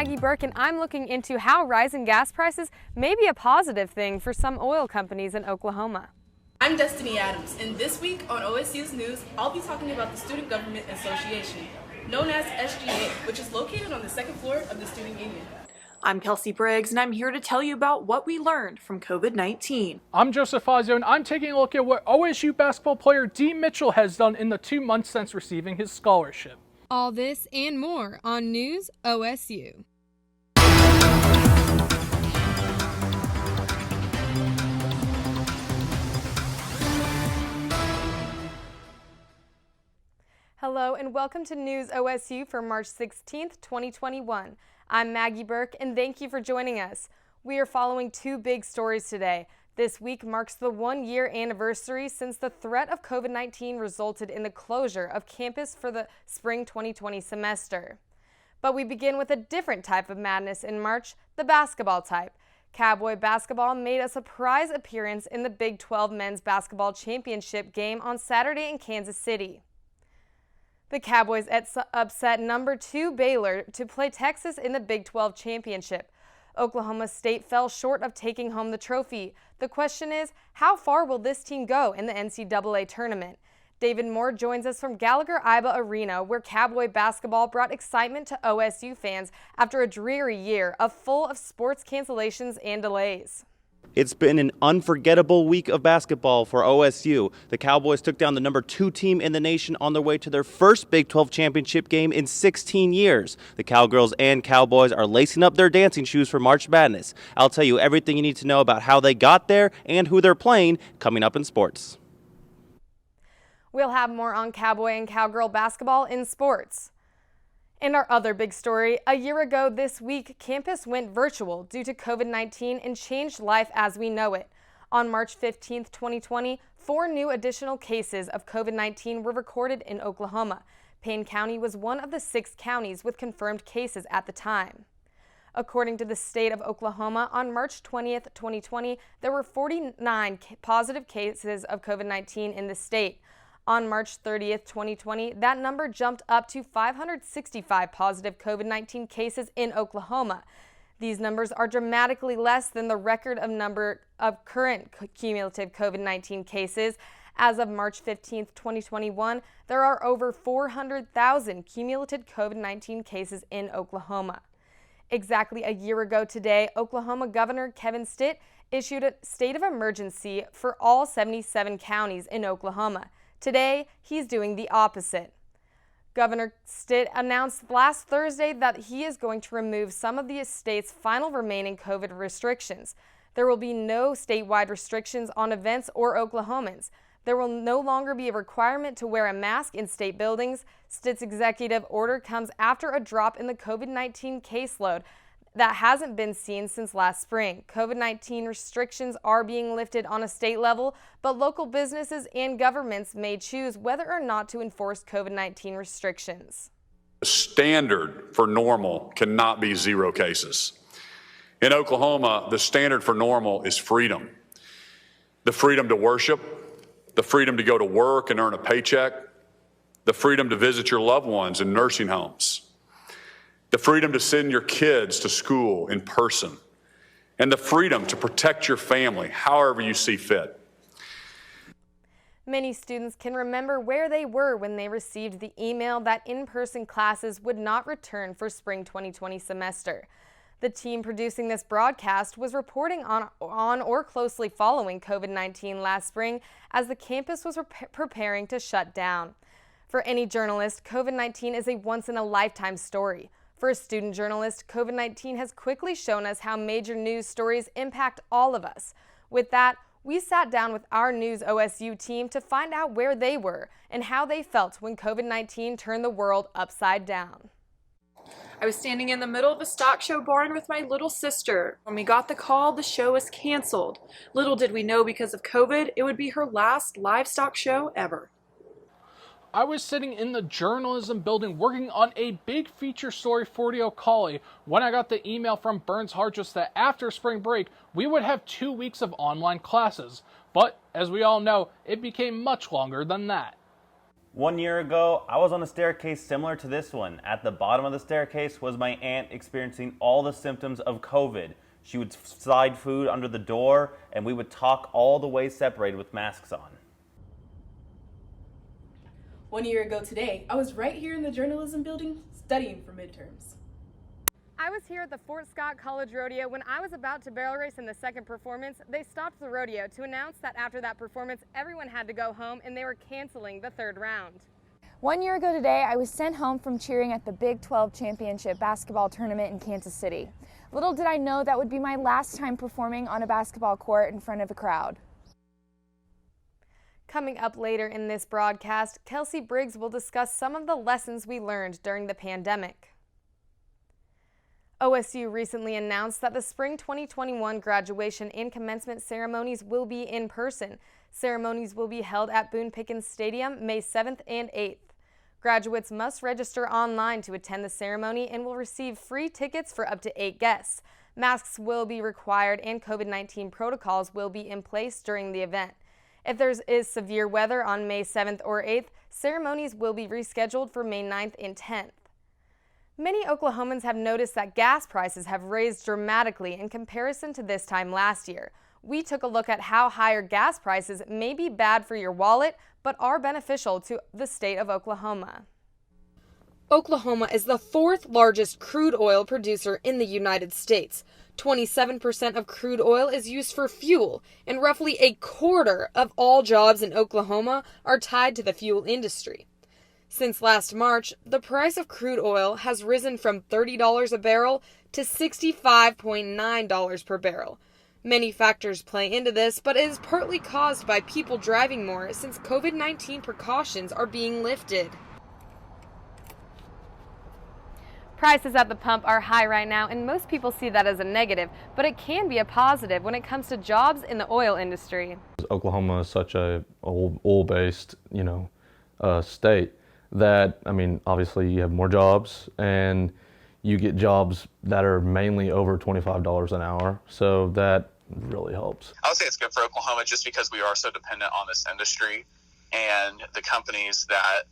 Maggie Burke, and I'm looking into how rising gas prices may be a positive thing for some oil companies in Oklahoma. I'm Destiny Adams, and this week on OSU's News, I'll be talking about the Student Government Association, known as SGA, which is located on the second floor of the Student Union. I'm Kelsey Briggs, and I'm here to tell you about what we learned from COVID-19. I'm Joseph Fazio, and I'm taking a look at what OSU basketball player D. Mitchell has done in the 2 months since receiving his scholarship. All this and more on News OSU. Hello and welcome to News OSU for March 16th, 2021. I'm Maggie Burke and thank you for joining us. We are following two big stories today. This week marks the 1-year anniversary since the threat of COVID-19 resulted in the closure of campus for the spring 2020 semester. But we begin with a different type of madness in March, the basketball type. Cowboy basketball made a surprise appearance in the Big 12 men's basketball championship game on Saturday in Kansas City. The Cowboys upset number 2 Baylor to play Texas in the Big 12 championship. Oklahoma State fell short of taking home the trophy. The question is, how far will this team go in the NCAA tournament? David Moore joins us from Gallagher-Iba Arena, where Cowboy basketball brought excitement to OSU fans after a dreary year full of sports cancellations and delays. It's been an unforgettable week of basketball for OSU. The Cowboys took down the number 2 team in the nation on their way to their first Big 12 championship game in 16 years. The Cowgirls and Cowboys are lacing up their dancing shoes for March Madness. I'll tell you everything you need to know about how they got there and who they're playing coming up in sports. We'll have more on Cowboy and Cowgirl basketball in sports. And our other big story, a year ago this week, campus went virtual due to COVID-19 and changed life as we know it. On March 15, 2020, 4 new additional cases of COVID-19 were recorded in Oklahoma. Payne County was one of the 6 counties with confirmed cases at the time. According to the state of Oklahoma, on March 20th, 2020, there were 49 positive cases of COVID-19 in the state. On March 30th, 2020, that number jumped up to 565 positive COVID-19 cases in Oklahoma. These numbers are dramatically less than the record of number of current cumulative COVID-19 cases. As of March 15th, 2021, there are over 400,000 cumulative COVID-19 cases in Oklahoma. Exactly a year ago today, Oklahoma Governor Kevin Stitt issued a state of emergency for all 77 counties in Oklahoma. Today, he's doing the opposite. Governor Stitt announced last Thursday that he is going to remove some of the state's final remaining COVID restrictions. There will be no statewide restrictions on events or Oklahomans. There will no longer be a requirement to wear a mask in state buildings. Stitt's executive order comes after a drop in the COVID-19 caseload that hasn't been seen since last spring. COVID-19 restrictions are being lifted on a state level, but local businesses and governments may choose whether or not to enforce COVID-19 restrictions. The standard for normal cannot be 0 cases. In Oklahoma, the standard for normal is freedom. The freedom to worship, the freedom to go to work and earn a paycheck, the freedom to visit your loved ones in nursing homes, the freedom to send your kids to school in person, and the freedom to protect your family however you see fit. Many students can remember where they were when they received the email that in-person classes would not return for spring 2020 semester. The team producing this broadcast was reporting on or closely following COVID-19 last spring as the campus was preparing to shut down. For any journalist, COVID-19 is a once-in-a-lifetime story. For a student journalist, COVID-19 has quickly shown us how major news stories impact all of us. With that, we sat down with our News OSU team to find out where they were and how they felt when COVID-19 turned the world upside down. I was standing in the middle of a stock show barn with my little sister. When we got the call, the show was canceled. Little did we know because of COVID, it would be her last livestock show ever. I was sitting in the journalism building working on a big feature story for the Ocali when I got the email from Burns Hargis that after spring break, we would have 2 weeks of online classes. But, as we all know, it became much longer than that. 1 year ago, I was on a staircase similar to this one. At the bottom of the staircase was my aunt experiencing all the symptoms of COVID. She would slide food under the door, and we would talk all the way separated with masks on. 1 year ago today, I was right here in the journalism building studying for midterms. I was here at the Fort Scott College Rodeo when I was about to barrel race in the second performance. They stopped the rodeo to announce that after that performance, everyone had to go home and they were canceling the third round. 1 year ago today, I was sent home from cheering at the Big 12 Championship basketball tournament in Kansas City. Little did I know that would be my last time performing on a basketball court in front of a crowd. Coming up later in this broadcast, Kelsey Briggs will discuss some of the lessons we learned during the pandemic. OSU recently announced that the spring 2021 graduation and commencement ceremonies will be in person. Ceremonies will be held at Boone Pickens Stadium May 7th and 8th. Graduates must register online to attend the ceremony and will receive free tickets for up to 8 guests. Masks will be required and COVID-19 protocols will be in place during the event. If there is severe weather on May 7th or 8th, ceremonies will be rescheduled for May 9th and 10th. Many Oklahomans have noticed that gas prices have raised dramatically in comparison to this time last year. We took a look at how higher gas prices may be bad for your wallet, but are beneficial to the state of Oklahoma. Oklahoma is the fourth largest crude oil producer in the United States. 27% of crude oil is used for fuel, and roughly a quarter of all jobs in Oklahoma are tied to the fuel industry. Since last March, the price of crude oil has risen from $30 a barrel to $65.9 per barrel. Many factors play into this, but it is partly caused by people driving more since COVID-19 precautions are being lifted. Prices at the pump are high right now, and most people see that as a negative, but it can be a positive when it comes to jobs in the oil industry. Oklahoma is such a oil-based, state that, obviously you have more jobs and you get jobs that are mainly over $25 an hour. So that really helps. I would say it's good for Oklahoma just because we are so dependent on this industry and the companies that,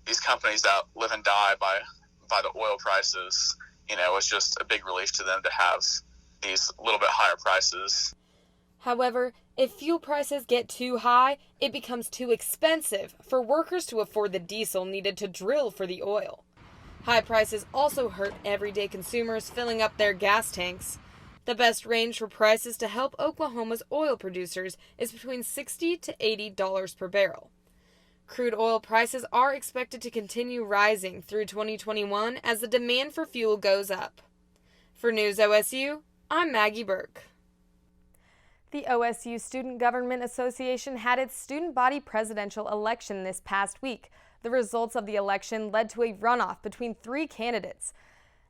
these companies that live and die by the oil prices, it's just a big relief to them to have these little bit higher prices. However, if fuel prices get too high, it becomes too expensive for workers to afford the diesel needed to drill for the oil. High prices also hurt everyday consumers filling up their gas tanks. The best range for prices to help Oklahoma's oil producers is between $60 to $80 per barrel. Crude oil prices are expected to continue rising through 2021 as the demand for fuel goes up. For News OSU, I'm Maggie Burke. The OSU Student Government Association had its student body presidential election this past week. The results of the election led to a runoff between 3 candidates.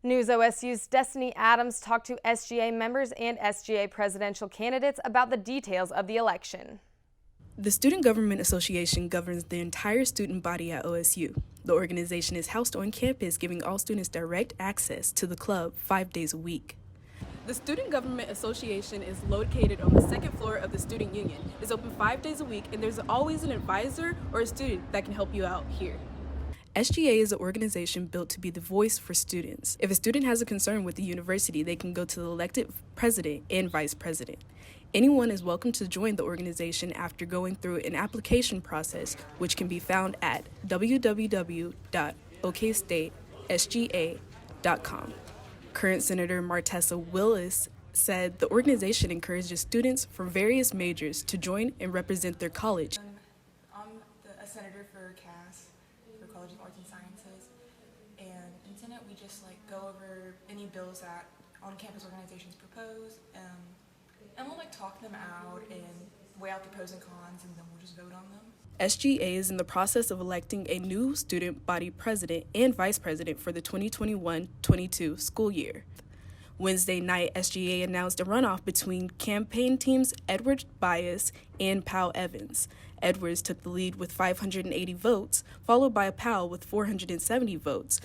News OSU's Destiny Adams talked to SGA members and SGA presidential candidates about the details of the election. The Student Government Association governs the entire student body at OSU. The organization is housed on campus, giving all students direct access to the club 5 days a week. The Student Government Association is located on the second floor of the Student Union. It's open 5 days a week, and there's always an advisor or a student that can help you out here. SGA is an organization built to be the voice for students. If a student has a concern with the university, they can go to the elected president and vice president. Anyone is welcome to join the organization after going through an application process, which can be found at www.okstatesga.com. Current Senator Martessa Willis said the organization encourages students from various majors to join and represent their college. I'm a senator for CAS, for College of Arts and Sciences, and in Senate we just go over any bills that on-campus organizations propose, and we'll talk them out and weigh out the pros and cons, and then we'll just vote on them. SGA is in the process of electing a new student body president and vice president for the 2021-22 school year. Wednesday night, SGA announced a runoff between campaign teams Edward Bias and Powell Evans. Edwards took the lead with 580 votes, followed by Powell with 470 votes.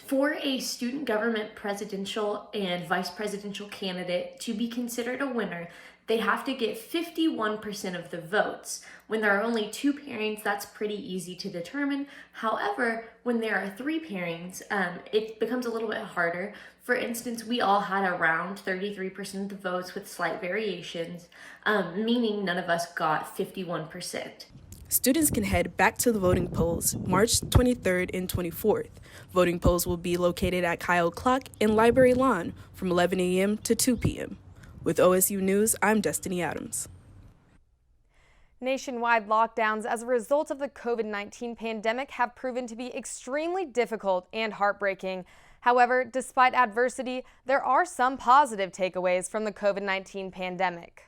For a student government presidential and vice presidential candidate to be considered a winner, they have to get 51% of the votes. When there are only 2 pairings, that's pretty easy to determine. However, when there are 3 pairings, it becomes a little bit harder. For instance, we all had around 33% of the votes with slight variations, meaning none of us got 51%. Students can head back to the voting polls March 23rd and 24th. Voting polls will be located at Kyle Clock and Library Lawn from 11 a.m. to 2 p.m. With OSU News, I'm Destiny Adams. Nationwide lockdowns as a result of the COVID-19 pandemic have proven to be extremely difficult and heartbreaking. However, despite adversity, there are some positive takeaways from the COVID-19 pandemic.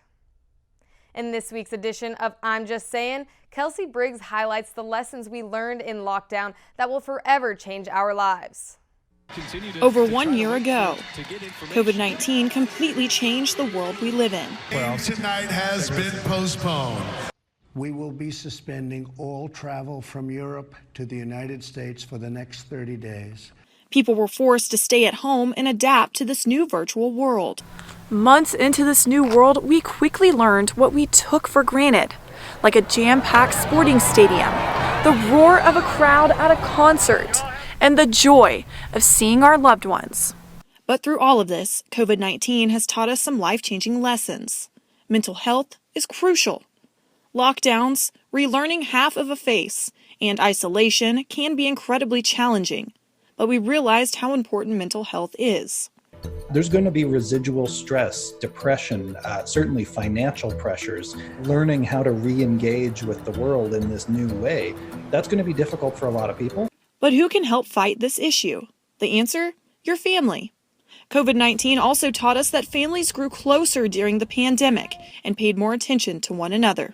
In this week's edition of I'm Just Saying, Kelsey Briggs highlights the lessons we learned in lockdown that will forever change our lives. Over 1 year ago, COVID-19 completely changed the world we live in. Well, tonight has been postponed. We will be suspending all travel from Europe to the United States for the next 30 days. People were forced to stay at home and adapt to this new virtual world. Months into this new world, we quickly learned what we took for granted, like a jam-packed sporting stadium, the roar of a crowd at a concert, and the joy of seeing our loved ones. But through all of this, COVID-19 has taught us some life-changing lessons. Mental health is crucial. Lockdowns, relearning half of a face, and isolation can be incredibly challenging, but we realized how important mental health is. There's going to be residual stress, depression, certainly financial pressures, learning how to re-engage with the world in this new way. That's going to be difficult for a lot of people. But who can help fight this issue? The answer? Your family. COVID-19 also taught us that families grew closer during the pandemic and paid more attention to one another.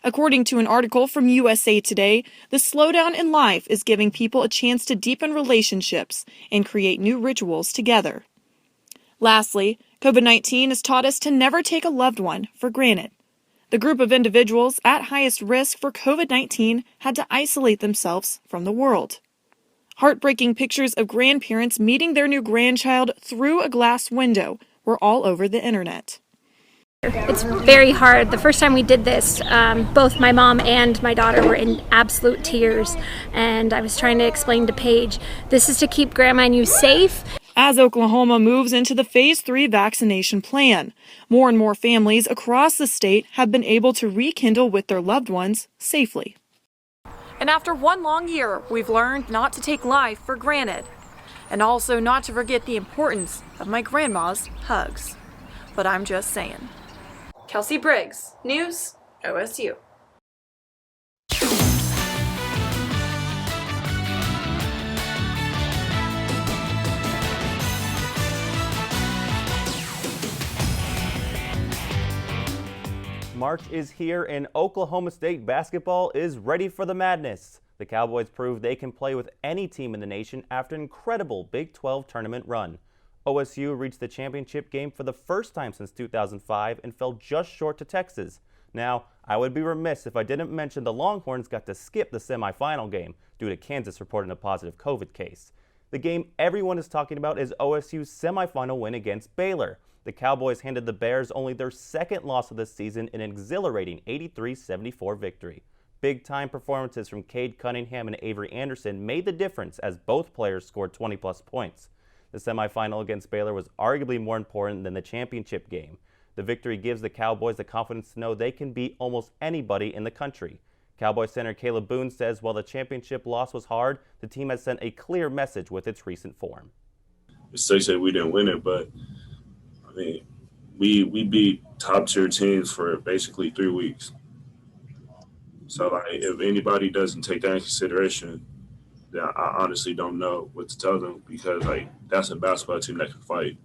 According to an article from USA Today, the slowdown in life is giving people a chance to deepen relationships and create new rituals together. Lastly, COVID-19 has taught us to never take a loved one for granted. The group of individuals at highest risk for COVID-19 had to isolate themselves from the world. Heartbreaking pictures of grandparents meeting their new grandchild through a glass window were all over the internet. It's very hard. The first time we did this, both my mom and my daughter were in absolute tears, and I was trying to explain to Paige, this is to keep Grandma and you safe. As Oklahoma moves into the Phase 3 vaccination plan, more and more families across the state have been able to rekindle with their loved ones safely. And after 1 long year, we've learned not to take life for granted, and also not to forget the importance of my grandma's hugs. But I'm just saying. Kelsey Briggs, News, OSU. March is here and Oklahoma State basketball is ready for the madness. The Cowboys proved they can play with any team in the nation after an incredible Big 12 tournament run. OSU reached the championship game for the first time since 2005 and fell just short to Texas. Now, I would be remiss if I didn't mention the Longhorns got to skip the semifinal game due to Kansas reporting a positive COVID case. The game everyone is talking about is OSU's semifinal win against Baylor. The Cowboys handed the Bears only their second loss of the season in an exhilarating 83-74 victory. Big-time performances from Cade Cunningham and Avery Anderson made the difference as both players scored 20-plus points. The semifinal against Baylor was arguably more important than the championship game. The victory gives the Cowboys the confidence to know they can beat almost anybody in the country. Cowboys center Caleb Boone says while the championship loss was hard, the team has sent a clear message with its recent form. They say we didn't win it, but I mean, we beat top-tier teams for basically 3 weeks. So, like, if anybody doesn't take that in consideration, then I honestly don't know what to tell them because, like, that's a basketball team that can fight.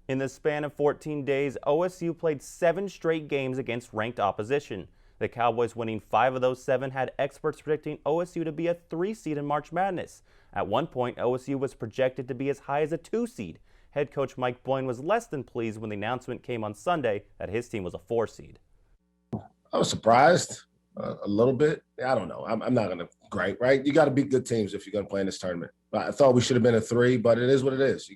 In the span of 14 days, OSU played 7 straight games against ranked opposition. The Cowboys winning 5 of those 7 had experts predicting OSU to be a 3 seed in March Madness. At one point, OSU was projected to be as high as a 2 seed. Head coach Mike Boyne was less than pleased when the announcement came on Sunday that his team was a 4 seed. I was surprised. A little bit. I don't know. I'm not going to gripe, right? You got to beat good teams if you're going to play in this tournament. I thought we should have been a 3, but it is what it is.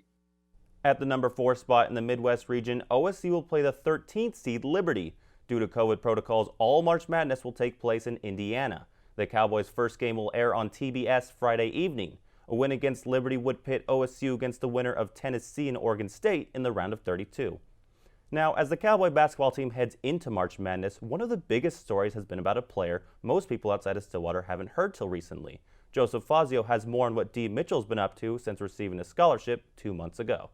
At the number 4 spot in the Midwest region, OSU will play the 13th seed Liberty. Due to COVID protocols, all March Madness will take place in Indiana. The Cowboys' first game will air on TBS Friday evening. A win against Liberty would pit OSU against the winner of Tennessee and Oregon State in the round of 32. Now, as the Cowboy basketball team heads into March Madness, one of the biggest stories has been about a player most people outside of Stillwater haven't heard till recently. Joseph Fazio has more on what Dee Mitchell's been up to since receiving a scholarship 2 months ago.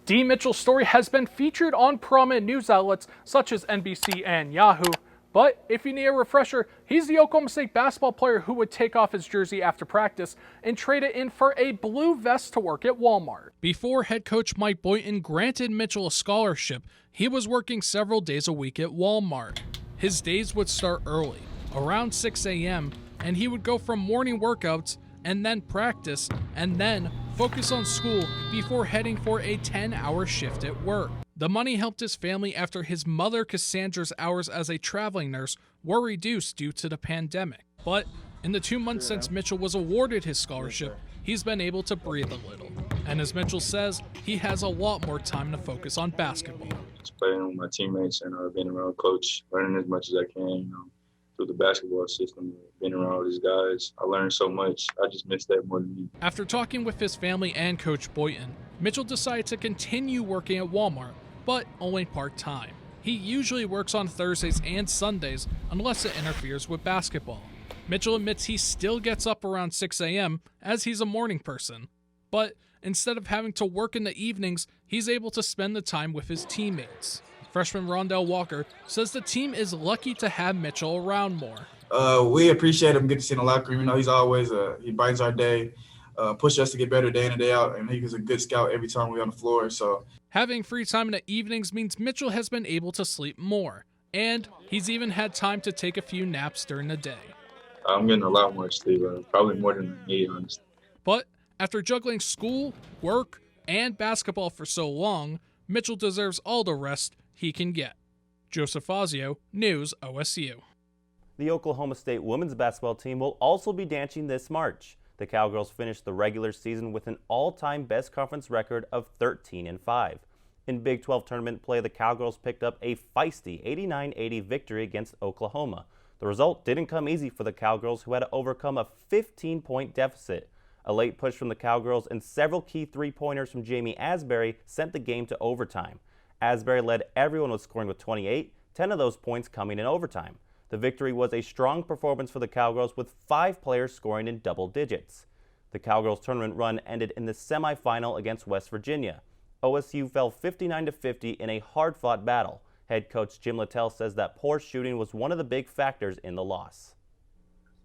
Dee Mitchell's story has been featured on prominent news outlets such as NBC and Yahoo. But if you need a refresher, he's the Oklahoma State basketball player who would take off his jersey after practice and trade it in for a blue vest to work at Walmart. Before head coach Mike Boynton granted Mitchell a scholarship, he was working several days a week at Walmart. His days would start early, around 6 a.m., and he would go from morning workouts and then practice and then focus on school before heading for a 10-hour shift at work. The money helped his family after his mother Cassandra's hours as a traveling nurse were reduced due to the pandemic. But in the 2 months since Mitchell was awarded his scholarship, he's been able to breathe a little. And as Mitchell says, he has a lot more time to focus on basketball. Just playing with my teammates and being around coach, learning as much as I can, through the basketball system, being around all these guys. I learned so much. I just miss that more than me. After talking with his family and Coach Boynton, Mitchell decided to continue working at Walmart, but only part-time. He usually works on Thursdays and Sundays unless it interferes with basketball. Mitchell admits he still gets up around 6 a.m. as he's a morning person. But instead of having to work in the evenings, he's able to spend the time with his teammates. Freshman Rondell Walker says the team is lucky to have Mitchell around more. We appreciate him getting to see in the locker room. He's always he brightens our day, pushes us to get better day in and day out, and he's a good scout every time we're on the floor. So having free time in the evenings means Mitchell has been able to sleep more, and he's even had time to take a few naps during the day. I'm getting a lot more sleep, probably more than I need, honestly. But after juggling school, work, and basketball for so long, Mitchell deserves all the rest he can get. Joseph Fazio, News OSU. The Oklahoma State women's basketball team will also be dancing this March. The Cowgirls finished the regular season with an all-time best conference record of 13-5. In Big 12 tournament play, the Cowgirls picked up a feisty 89-80 victory against Oklahoma. The result didn't come easy for the Cowgirls, who had to overcome a 15-point deficit. A late push from the Cowgirls and several key three-pointers from Jamie Asbury sent the game to overtime. Asbury led everyone with scoring with 28, 10 of those points coming in overtime. The victory was a strong performance for the Cowgirls, with 5 players scoring in double digits. The Cowgirls tournament run ended in the semifinal against West Virginia. OSU fell 59-50 in a hard-fought battle. Head coach Jim Littell says that poor shooting was one of the big factors in the loss.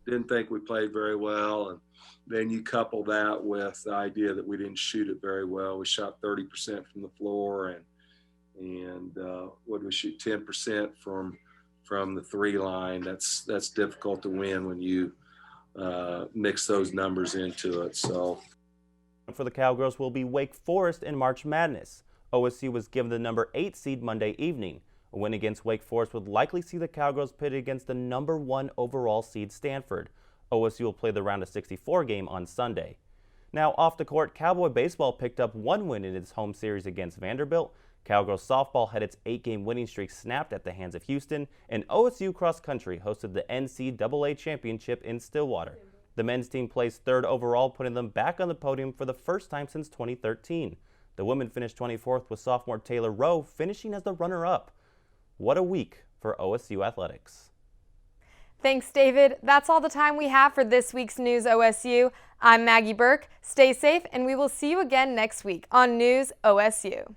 Didn't think we played very well, and then you couple that with the idea that we didn't shoot it very well. We shot 30% from the floor, and what did we shoot? 10% from the 3 line. That's difficult to win when you mix those numbers into it. So, for the Cowgirls will be Wake Forest in March Madness. OSU was given the number 8 seed Monday evening. A win against Wake Forest would likely see the Cowgirls pitted against the number 1 overall seed Stanford. OSU will play the round of 64 game on Sunday. Now off the court, Cowboy baseball picked up 1 win in its home series against Vanderbilt. Cowgirls softball had its 8-game winning streak snapped at the hands of Houston, and OSU cross country hosted the NCAA championship in Stillwater. The men's team placed 3rd overall, putting them back on the podium for the first time since 2013. The women finished 24th, with sophomore Taylor Rowe finishing as the runner-up. What a week for OSU athletics. Thanks, David. That's all the time we have for this week's News OSU. I'm Maggie Burke. Stay safe, and we will see you again next week on News OSU.